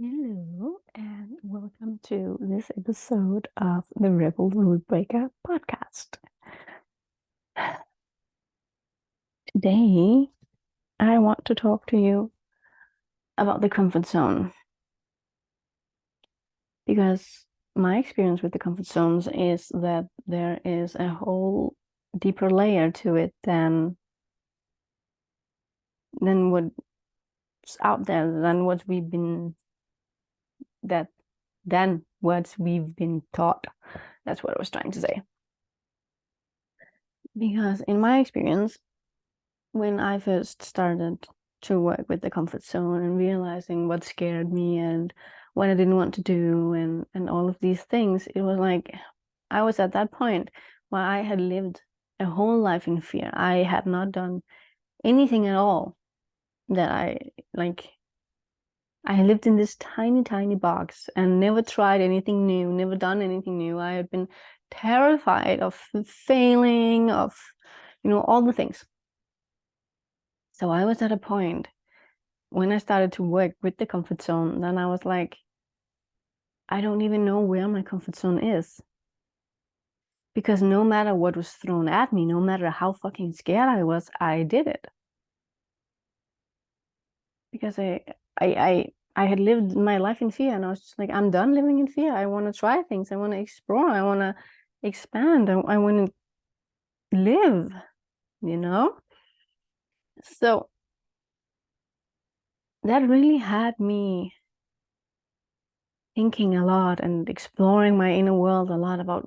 Hello, and welcome to this episode of the Rebel Rule Breaker podcast. Today, I want to talk to you about the comfort zone because my experience with the comfort zones is that there is a whole deeper layer to it than what's out there, than what we've been taught. That's what I was trying to say. Because in my experience, when I first started to work with the comfort zone and realizing what scared me and what I didn't want to do and all of these things, it was like I was at that point where I had lived a whole life in fear. I had not done anything at all that I lived in this tiny, tiny box and never tried anything new, never done anything new. I had been terrified of failing, of, all the things. So I was at a point when I started to work with the comfort zone, then I was like, I don't even know where my comfort zone is. Because no matter what was thrown at me, no matter how fucking scared I was, I did it. Because I had lived my life in fear, and I was just like, I'm done living in fear. I want to try things. I want to explore. I want to expand. I want to live, So that really had me thinking a lot and exploring my inner world a lot about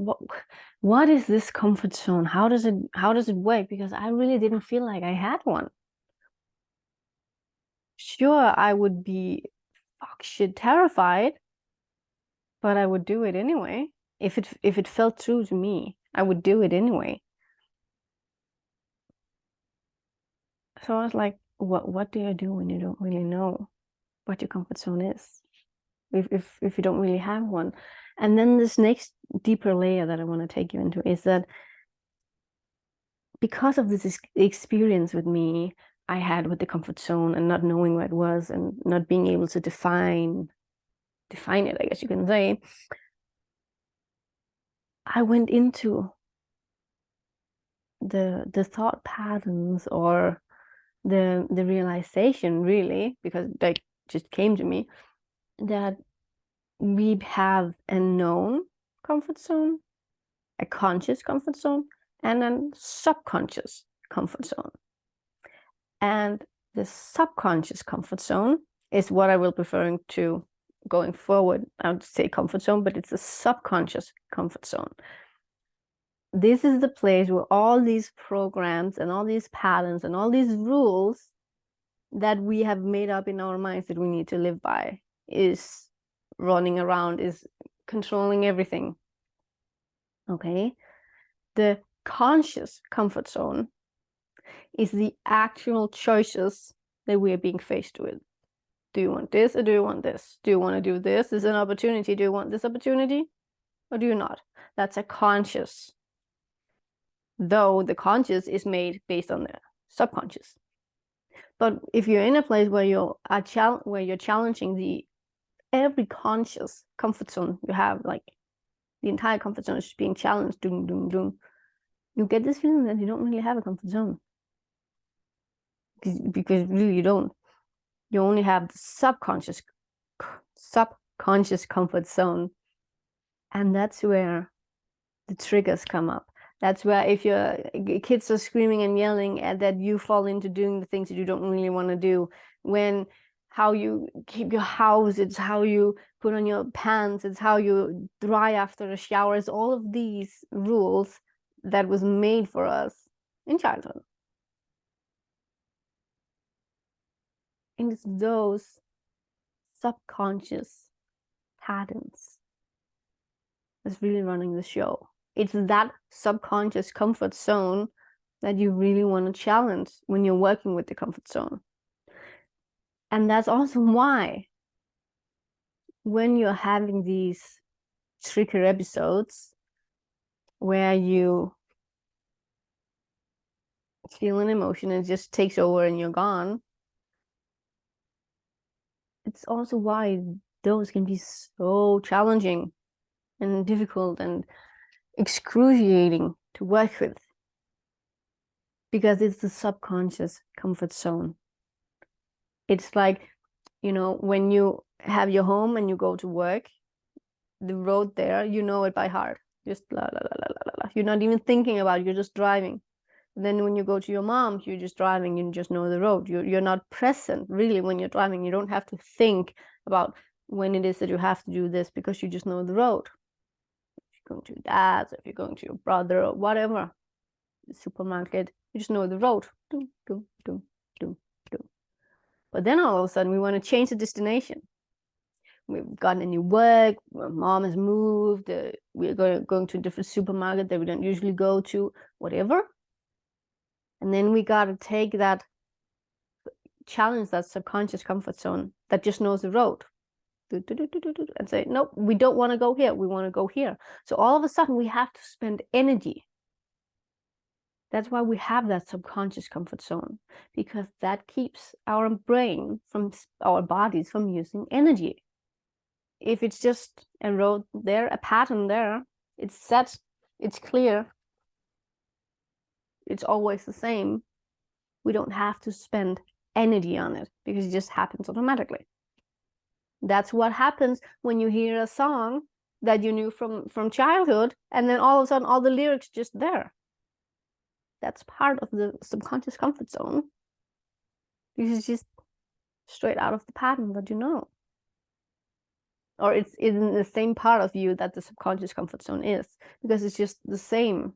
what is this comfort zone? How does it work? Because I really didn't feel like I had one. Sure, I would be fuck shit terrified, but I would do it anyway. If it felt true to me, I would do it anyway. So I was like, what do you do when you don't really know what your comfort zone is? If you don't really have one. And then this next deeper layer that I want to take you into is that because of this experience with me I had with the comfort zone and not knowing what it was and not being able to define it, I guess you can say, I went into the thought patterns or the realization, really, because they just came to me, that we have a known comfort zone, a conscious comfort zone, and a subconscious comfort zone. And the subconscious comfort zone is what I will be referring to going forward. I would say comfort zone, but it's a subconscious comfort zone. This is the place where all these programs and all these patterns and all these rules that we have made up in our minds that we need to live by is running around, is controlling everything. Okay? The conscious comfort zone is the actual choices that we are being faced with. Do you want this or do you want this? Do you want to do this? This is an opportunity. Do you want this opportunity or do you not? That's a conscious. Though the conscious is made based on the subconscious. But if you're in a place where you're challenging every conscious comfort zone you have, like the entire comfort zone is being challenged, doom, doom, doom, you get this feeling that you don't really have a comfort zone. Because really you don't. You only have the subconscious comfort zone. And that's where the triggers come up. That's where if your kids are screaming and yelling that you fall into doing the things that you don't really want to do. When how you keep your house, it's how you put on your pants, it's how you dry after a shower. It's all of these rules that was made for us in childhood. And it's those subconscious patterns that's really running the show. It's that subconscious comfort zone that you really want to challenge when you're working with the comfort zone. And that's also why when you're having these trigger episodes where you feel an emotion and it just takes over and you're gone, it's also why those can be so challenging and difficult and excruciating to work with, because it's the subconscious comfort zone. It's like, when you have your home and you go to work, the road there, you know it by heart. Just la la la la la la. You're not even thinking about it, you're just driving. And then when you go to your mom's, you're just driving, you just know the road. You're not present really when you're driving. You don't have to think about when it is that you have to do this, because you just know the road. If you're going to your dad's, if you're going to your brother or whatever, the supermarket, you just know the road. Do, do, do, do, do. But then all of a sudden we want to change the destination. We've gotten a new work, mom has moved, we're going to a different supermarket that we don't usually go to, whatever. And then we got to take that, challenge that subconscious comfort zone that just knows the road, and say, nope, we don't want to go here, we want to go here. So all of a sudden we have to spend energy. That's why we have that subconscious comfort zone, because that keeps our brain from, our bodies from using energy. If it's just a road there, a pattern there, it's set, it's clear, it's always the same, we don't have to spend energy on it, because it just happens automatically. That's what happens when you hear a song that you knew from childhood, and then all of a sudden all the lyrics just there. That's part of the subconscious comfort zone, because it's just straight out of the pattern that you know. Or it's in the same part of you that the subconscious comfort zone is, because it's just the same.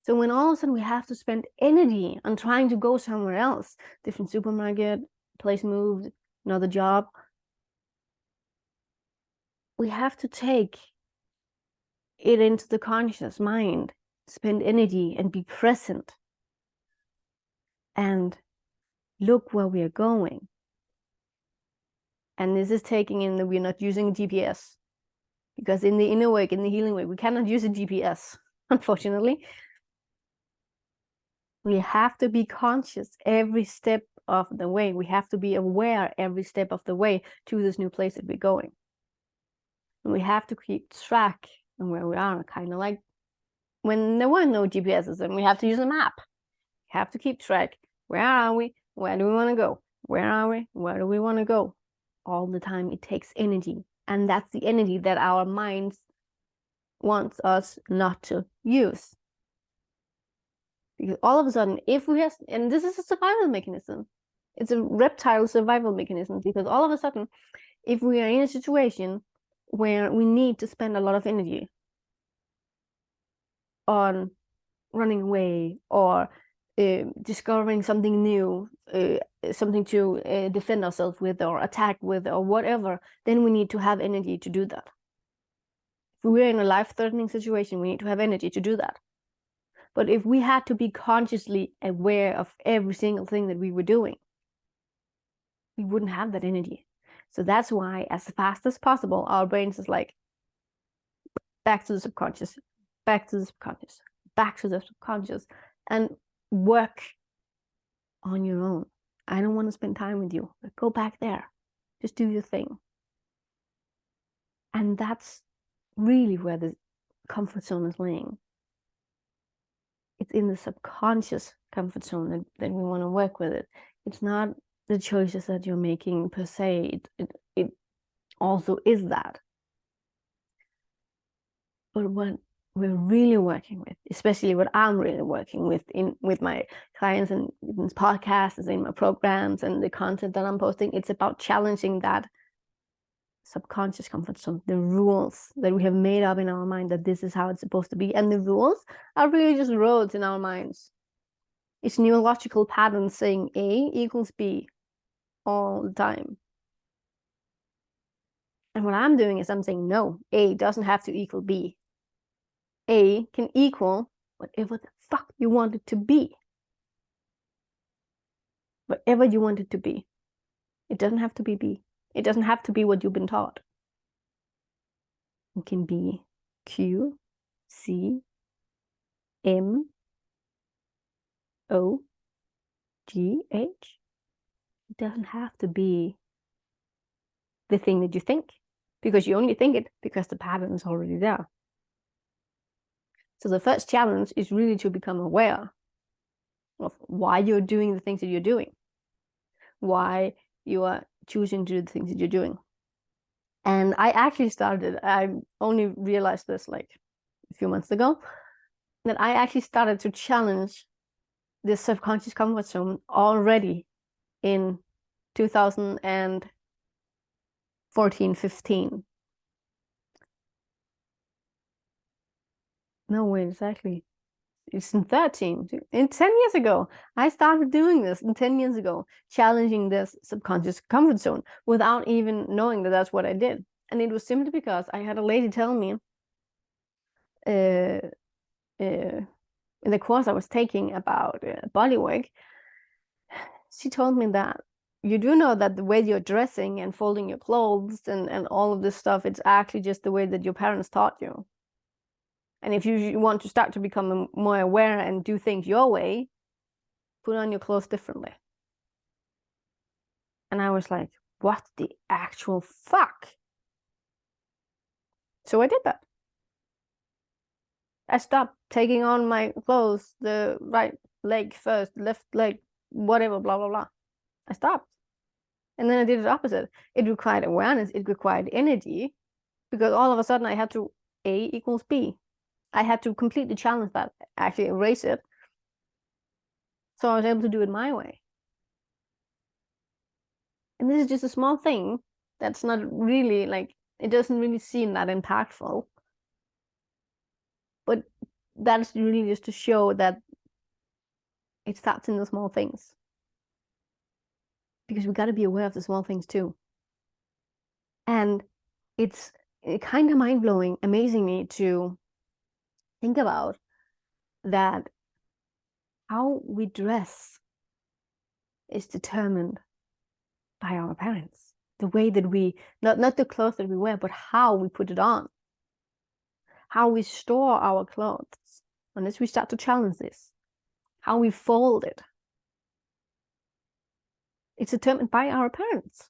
So when all of a sudden we have to spend energy on trying to go somewhere else, different supermarket, place moved, another job, we have to take it into the conscious mind, spend energy and be present and look where we are going. And this is taking in that we're not using GPS, because in the inner work, in the healing work, we cannot use a GPS, unfortunately. We have to be conscious every step of the way. We have to be aware every step of the way to this new place that we're going. And we have to keep track of where we are, kind of like when there were no GPSs and we have to use a map. We have to keep track. Where are we? Where do we want to go? Where are we? Where do we want to go? All the time it takes energy. And that's the energy that our minds wants us not to use. Because all of a sudden, if we have, and this is a survival mechanism, it's a reptile survival mechanism, because all of a sudden, if we are in a situation where we need to spend a lot of energy on running away or discovering something new, something to defend ourselves with or attack with or whatever, then we need to have energy to do that. If we're in a life-threatening situation, we need to have energy to do that. But if we had to be consciously aware of every single thing that we were doing, we wouldn't have that energy. So that's why, as fast as possible, our brains is like, back to the subconscious, back to the subconscious, back to the subconscious, and work on your own. I don't want to spend time with you, but go back there. Just do your thing. And that's really where the comfort zone is laying. It's in the subconscious comfort zone that we want to work with it. It's not the choices that you're making per se. It also is that. But what we're really working with, especially what I'm really working with my clients and in this podcast, in my programs and the content that I'm posting, it's about challenging that subconscious comfort zone, the rules that we have made up in our mind that this is how it's supposed to be. And the rules are really just roads in our minds. It's neurological patterns saying A equals B all the time. And what I'm doing is I'm saying, no, A doesn't have to equal B. A can equal whatever the fuck you want it to be. Whatever you want it to be. It doesn't have to be B. It doesn't have to be what you've been taught. It can be Q, C, M, O, G, H. It doesn't have to be the thing that you think, because you only think it because the pattern is already there. So the first challenge is really to become aware of why you're doing the things that you're doing, why you are choosing to do the things that you're doing. And I only realized this like a few months ago, that I actually started to challenge this subconscious comfort zone already in 2014, 15. No, wait, exactly. It's in 13. In 10 years ago, I started doing this in 10 years ago, challenging this subconscious comfort zone without even knowing that that's what I did. And it was simply because I had a lady tell me uh, in the course I was taking about body work, she told me that you do know that the way you're dressing and folding your clothes and all of this stuff, it's actually just the way that your parents taught you. And if you want to start to become more aware and do things your way, put on your clothes differently. And I was like, what the actual fuck? So I did that. I stopped taking on my clothes, the right leg first, left leg, whatever, blah, blah, blah. I stopped. And then I did the opposite. It required awareness, it required energy, because all of a sudden I had to A equals B. I had to completely challenge that, actually erase it. So I was able to do it my way. And this is just a small thing that's not really like, it doesn't really seem that impactful. But that's really just to show that it starts in the small things. Because we got to be aware of the small things too. And it's kind of mind-blowing, amazing me to think about that how we dress is determined by our parents. The way that we, not the clothes that we wear, but how we put it on. How we store our clothes, unless we start to challenge this. How we fold it. It's determined by our parents.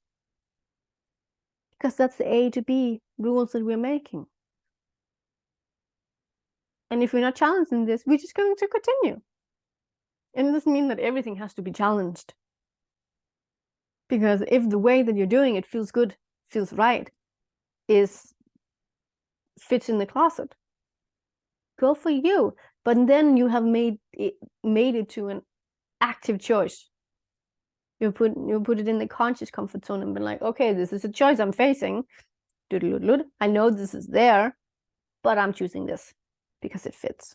Because that's the A to B rules that we're making. And if we're not challenging this, we're just going to continue. And it doesn't mean that everything has to be challenged. Because if the way that you're doing it feels good, feels right, fits in the closet, go for you. But then you have made it to an active choice. You put it in the conscious comfort zone and be like, okay, this is a choice I'm facing. I know this is there, but I'm choosing this because it fits.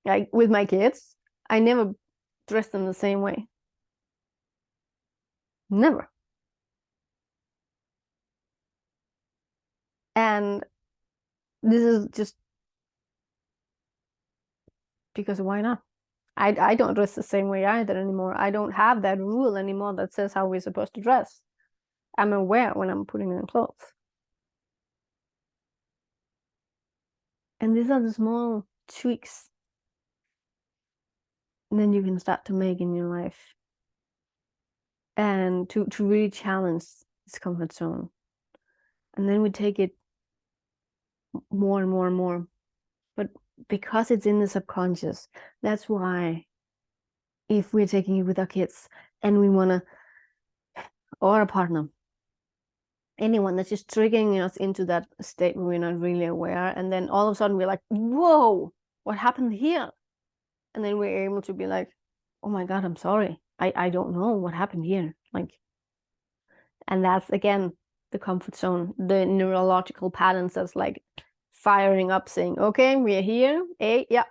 Like with my kids, I never dress them the same way. Never. And this is just because why not? I don't dress the same way either anymore. I don't have that rule anymore that says how we're supposed to dress. I'm aware when I'm putting on clothes. And these are the small tweaks. And then you can start to make in your life. And to really challenge this comfort zone. And then we take it more and more and more. But because it's in the subconscious, that's why if we're taking it with our kids and we want to, or a partner, anyone that's just triggering us into that state where we're not really aware, and then all of a sudden we're like, whoa, what happened here? And then we're able to be like, oh my God, I'm sorry. I don't know what happened here. Like, and that's again the comfort zone, the neurological patterns that's like firing up, saying, okay, we're here. Yeah,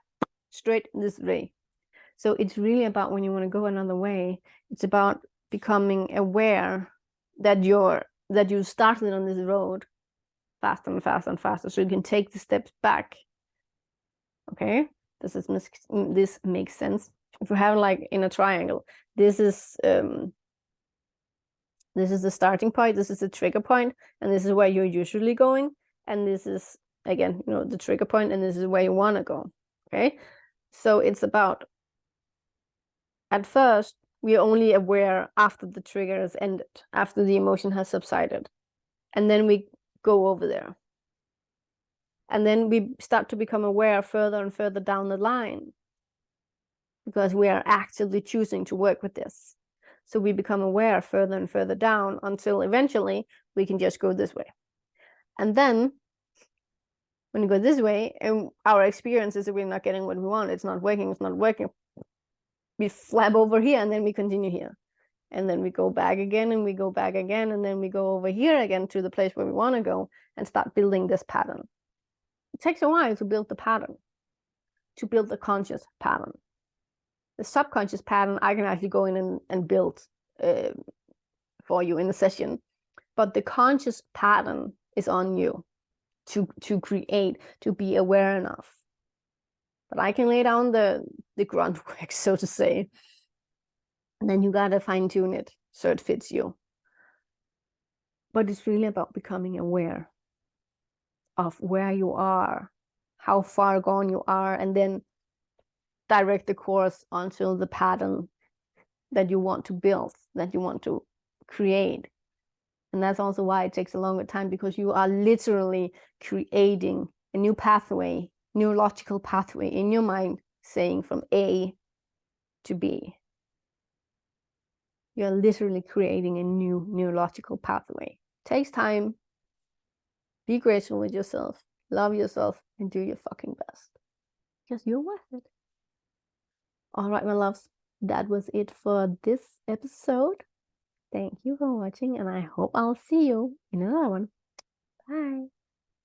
straight this way. So it's really about when you want to go another way, it's about becoming aware that you started on this road faster and faster and faster, so you can take the steps back. Okay, this makes sense. If you have like in a triangle, this is the starting point, this is the trigger point, and this is where you're usually going, and this is again, the trigger point, and this is where you want to go. Okay, so it's about, at first We are only aware after the trigger has ended, after the emotion has subsided. And then we go over there. And then we start to become aware further and further down the line, because we are actively choosing to work with this. So we become aware further and further down until eventually we can just go this way. And then when you go this way and our experience is that we're not getting what we want, it's not working, we flap over here and then we continue here. And then we go back again and we go back again, and then we go over here again to the place where we want to go and start building this pattern. It takes a while to build the pattern, to build the conscious pattern. The subconscious pattern I can actually go in and build for you in a session, but the conscious pattern is on you to create, to be aware enough. But I can lay down the groundwork, so to say, and then you gotta fine tune it so it fits you. But it's really about becoming aware of where you are, how far gone you are, and then direct the course onto the pattern that you want to build, that you want to create. And that's also why it takes a longer time, because you are literally creating a new pathway, neurological pathway in your mind, saying from A to B. You're literally creating a new neurological pathway. It takes time. Be grateful with yourself, love yourself, and do your fucking best, because you're worth it. All right, my loves, that was it for this episode. Thank you for watching, and I hope I'll see you in another one. Bye.